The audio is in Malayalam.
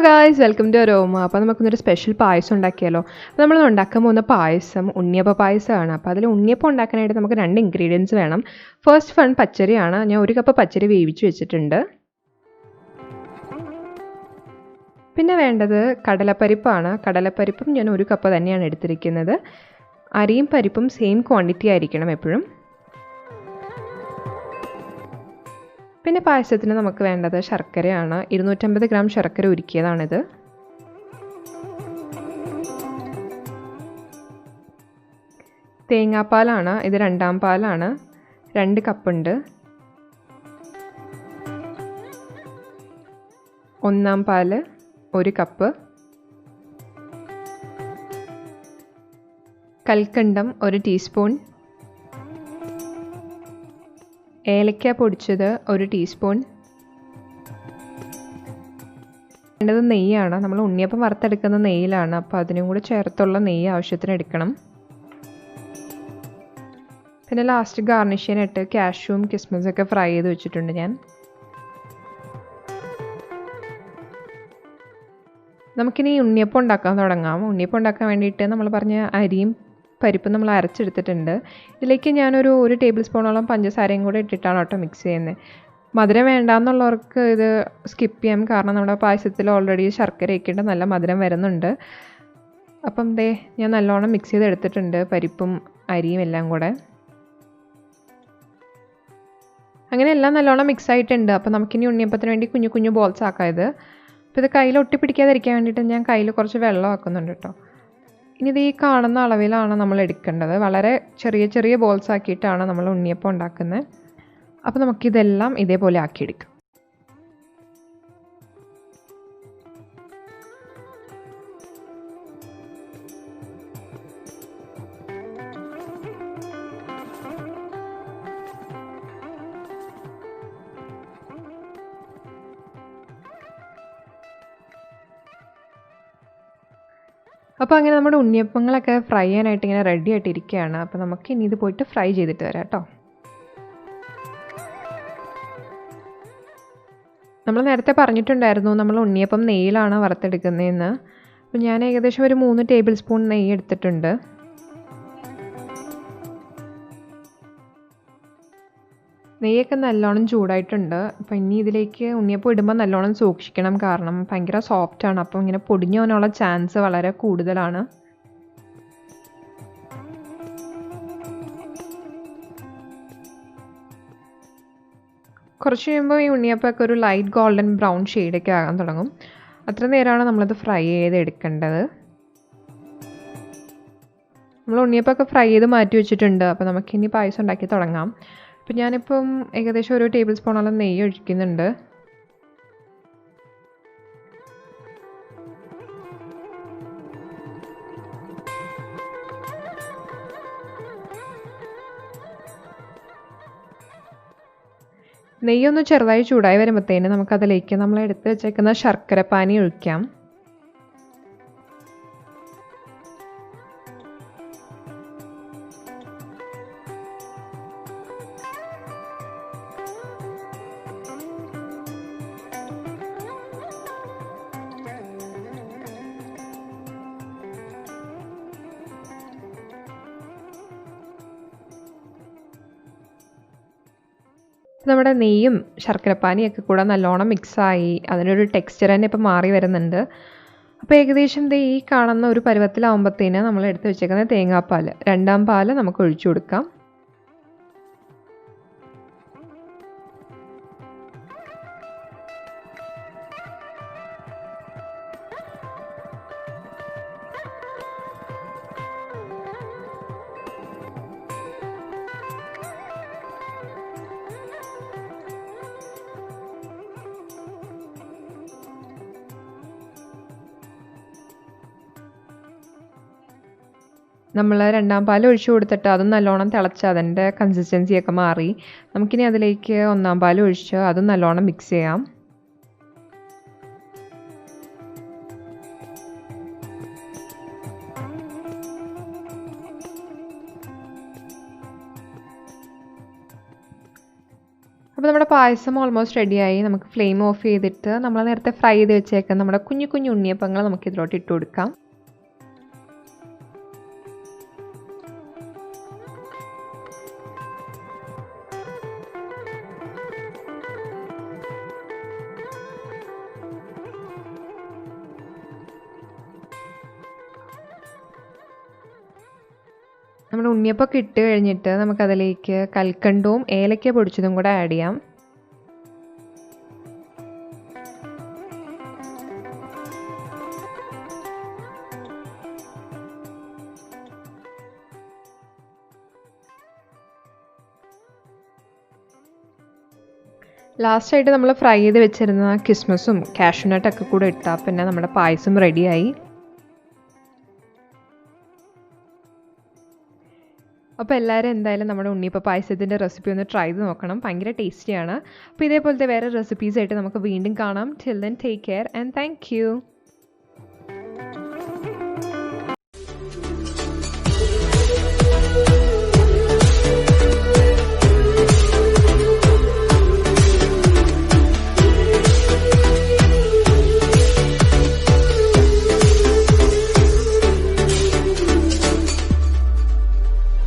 Guys, welcome to Aroma. അപ്പോൾ നമുക്കൊരു സ്പെഷ്യൽ പായസം ഉണ്ടാക്കിയാലോ. അപ്പോൾ നമ്മൾ ഉണ്ടാക്കാൻ പോകുന്ന പായസം ഉണ്ണിയപ്പ പായസമാണ്. അപ്പോൾ അതിൽ ഉണ്ണിയപ്പം ഉണ്ടാക്കാനായിട്ട് നമുക്ക് 2 ഇൻഗ്രീഡിയൻസ് വേണം. ഫസ്റ്റ് വൺ പച്ചരിയാണ്. ഞാൻ 1 കപ്പ് പച്ചരി വേവിച്ച് വെച്ചിട്ടുണ്ട്. പിന്നെ വേണ്ടത് കടലപ്പരിപ്പാണ്. കടലപ്പരിപ്പും ഞാൻ 1 കപ്പ് തന്നെയാണ് എടുത്തിരിക്കുന്നത്. അരിയും പരിപ്പും സെയിം ക്വാണ്ടിറ്റി ആയിരിക്കണം എപ്പോഴും. പിന്നെ പായസത്തിന് നമുക്ക് വേണ്ടത് ശർക്കരയാണ്. 250 ഗ്രാം ശർക്കര ഉരുക്കിയതാണിത്. തേങ്ങാപ്പാലാണ്. ഇത് 2ാം പാലാണ്. 2 കപ്പുണ്ട്. 1ാം പാല് 1 കപ്പ്. കൽക്കണ്ടം 1 ടീസ്പൂൺ. ഏലക്ക പൊടിച്ചത് 1 ടീസ്പൂൺ. വേണ്ടത് നെയ്യാണ്. നമ്മൾ ഉണ്ണിയപ്പം വറുത്തെടുക്കുന്ന നെയ്യിലാണ്. അപ്പോൾ അതിനും കൂടി ചേർത്തുള്ള നെയ്യ് ആവശ്യത്തിന് എടുക്കണം. പിന്നെ ലാസ്റ്റ് ഗാർണിഷ് ചെയ്യാനായിട്ട് കാഷ്യൂവും കിസ്മിസൊക്കെ ഫ്രൈ ചെയ്ത് വെച്ചിട്ടുണ്ട് ഞാൻ. നമുക്കിനി ഉണ്ണിയപ്പം ഉണ്ടാക്കാൻ തുടങ്ങാം. ഉണ്ണിയപ്പം ഉണ്ടാക്കാൻ വേണ്ടിയിട്ട് നമ്മൾ പറഞ്ഞ അരിയും പരിപ്പ് നമ്മൾ അരച്ചെടുത്തിട്ടുണ്ട്. ഇതിലേക്ക് ഞാനൊരു 1 ടേബിൾ സ്പൂണോളം പഞ്ചസാരയും കൂടെ ഇട്ടിട്ടാണ് കേട്ടോ മിക്സ് ചെയ്യുന്നത്. മധുരം വേണ്ടാന്നുള്ളവർക്ക് ഇത് സ്കിപ്പ് ചെയ്യാം. കാരണം നമ്മുടെ പായസത്തിൽ ഓൾറെഡി ശർക്കരയൊക്കെ ഉണ്ട്, നല്ല മധുരം വരുന്നുണ്ട്. അപ്പം ഞാൻ നല്ലോണം മിക്സ് ചെയ്തെടുത്തിട്ടുണ്ട് പരിപ്പും അരിയും എല്ലാം കൂടെ. അങ്ങനെ എല്ലാം നല്ലോണം മിക്സ് ആയിട്ടുണ്ട്. അപ്പോൾ നമുക്കിനി ഉണ്ണിയപ്പത്തിന് വേണ്ടി കുഞ്ഞു കുഞ്ഞു ബോൾസ് ആക്കാം ഇത്. അപ്പോൾ ഇത് കയ്യിൽ ഒട്ടിപ്പിടിക്കാതിരിക്കാൻ വേണ്ടിയിട്ട് ഞാൻ കയ്യിൽ കുറച്ച് വെള്ളം ആക്കുന്നുണ്ട് കേട്ടോ. ഇനി ഇത് ഈ കാണുന്ന അളവിലാണ് നമ്മൾ എടുക്കേണ്ടത്. വളരെ ചെറിയ ചെറിയ ബോൾസ് ആക്കിയിട്ടാണ് നമ്മൾ ഉണ്ണിയപ്പം ഉണ്ടാക്കുന്നത്. അപ്പോൾ നമുക്കിതെല്ലാം ഇതേപോലെ ആക്കിയെടുക്കാം. അപ്പോൾ അങ്ങനെ നമ്മുടെ ഉണ്ണിയപ്പങ്ങളൊക്കെ ഫ്രൈ ചെയ്യാനായിട്ട് ഇങ്ങനെ റെഡി ആയിട്ടിരിക്കുകയാണ്. അപ്പോൾ നമുക്ക് ഇനി ഇത് പോയിട്ട് ഫ്രൈ ചെയ്തിട്ട് വരാം കേട്ടോ. നമ്മൾ നേരത്തെ പറഞ്ഞിട്ടുണ്ടായിരുന്നു നമ്മൾ ഉണ്ണിയപ്പം നെയ്യിലാണ് വറുത്തെടുക്കുന്നതെന്ന്. അപ്പോൾ ഞാൻ ഏകദേശം ഒരു 3 ടേബിൾ സ്പൂൺ നെയ്യ് എടുത്തിട്ടുണ്ട്. നെയ്യൊക്കെ നല്ലോണം ചൂടായിട്ടുണ്ട്. അപ്പോൾ ഇനി ഇതിലേക്ക് ഉണ്ണിയപ്പം ഇടുമ്പോൾ നല്ലോണം സൂക്ഷിക്കണം. കാരണം ഭയങ്കര സോഫ്റ്റാണ്. അപ്പോൾ ഇങ്ങനെ പൊടിഞ്ഞു പോകാനുള്ള ചാൻസ് വളരെ കൂടുതലാണ്. കുറച്ച് കഴിയുമ്പോൾ ഈ ഉണ്ണിയപ്പമൊക്കെ ഒരു ലൈറ്റ് ഗോൾഡൻ ബ്രൗൺ ഷെയ്ഡൊക്കെ ആകാൻ തുടങ്ങും. അത്ര നേരമാണ് നമ്മളത് ഫ്രൈ ചെയ്ത് എടുക്കേണ്ടത്. നമ്മൾ ഉണ്ണിയപ്പമൊക്കെ ഫ്രൈ ചെയ്ത് മാറ്റി വെച്ചിട്ടുണ്ട്. അപ്പോൾ നമുക്കിനി പായസം ഉണ്ടാക്കി തുടങ്ങാം. അപ്പോൾ ഞാനിപ്പം ഏകദേശം 1 ടേബിൾ സ്പൂണോളം നെയ്യ് ഒഴിക്കുന്നുണ്ട്. നെയ്യൊന്ന് ചെറുതായി ചൂടായി വരുമ്പോഴത്തേന് നമുക്കതിലേക്ക് നമ്മൾ എടുത്ത് വെച്ചേക്കുന്ന ശർക്കരപ്പാനി ഒഴിക്കാം. നമ്മുടെ നെയ്യും ശർക്കരപ്പാനിയൊക്കെ കൂടെ നല്ലോണം മിക്സായി അതിനൊരു ടെക്സ്ചർ തന്നെ ഇപ്പം മാറി വരുന്നുണ്ട്. അപ്പോൾ ഏകദേശം ഈ കാണുന്ന ഒരു പരുവത്തിലാവുമ്പോഴത്തേന് നമ്മൾ എടുത്ത് വെച്ചേക്കുന്ന തേങ്ങാപ്പാൽ 2ാം പാല് നമുക്ക് ഒഴിച്ചു കൊടുക്കാം. നമ്മൾ രണ്ടാം പാൽ ഒഴിച്ചു കൊടുത്തിട്ട് അതും നല്ലോണം തിളച്ച് അതിൻ്റെ കൺസിസ്റ്റൻസിയൊക്കെ മാറി. നമുക്കിനി അതിലേക്ക് ഒന്നാം പാൽ ഒഴിച്ച് അതും നല്ലോണം മിക്സ് ചെയ്യാം. അപ്പോൾ നമ്മുടെ പായസം ഓൾമോസ്റ്റ് റെഡിയായി. നമുക്ക് ഫ്ലെയിം ഓഫ് ചെയ്തിട്ട് നമ്മൾ നേരത്തെ ഫ്രൈ ചെയ്ത് വെച്ചേക്കാം നമ്മുടെ കുഞ്ഞു കുഞ്ഞു ഉണ്ണിയപ്പങ്ങൾ നമുക്ക് ഇതിലോട്ട് ഇട്ട് കൊടുക്കാം. നമ്മുടെ ഉണ്ണിയപ്പമൊക്കെ ഇട്ട് കഴിഞ്ഞിട്ട് നമുക്കതിലേക്ക് കൽക്കണ്ടവും ഏലക്ക പൊടിച്ചതും കൂടെ ആഡ് ചെയ്യാം. ലാസ്റ്റായിട്ട് നമ്മൾ ഫ്രൈ ചെയ്ത് വെച്ചിരുന്ന കിസ്മസും കാഷ്യൂനട്ടൊക്കെ കൂടെ ഇട്ടാൽ പിന്നെ നമ്മുടെ പായസം റെഡിയായി. അപ്പോൾ എല്ലാവരും എന്തായാലും നമ്മുടെ ഉണ്ണിയപ്പ പായസത്തിൻ്റെ റെസിപ്പി ഒന്ന് ട്രൈ ചെയ്ത് നോക്കണം. ഭയങ്കര ടേസ്റ്റിയാണ്. അപ്പോൾ ഇതേപോലത്തെ വേറെ റെസിപ്പീസായിട്ട് നമുക്ക് വീണ്ടും കാണാം. Till then take care and thank you.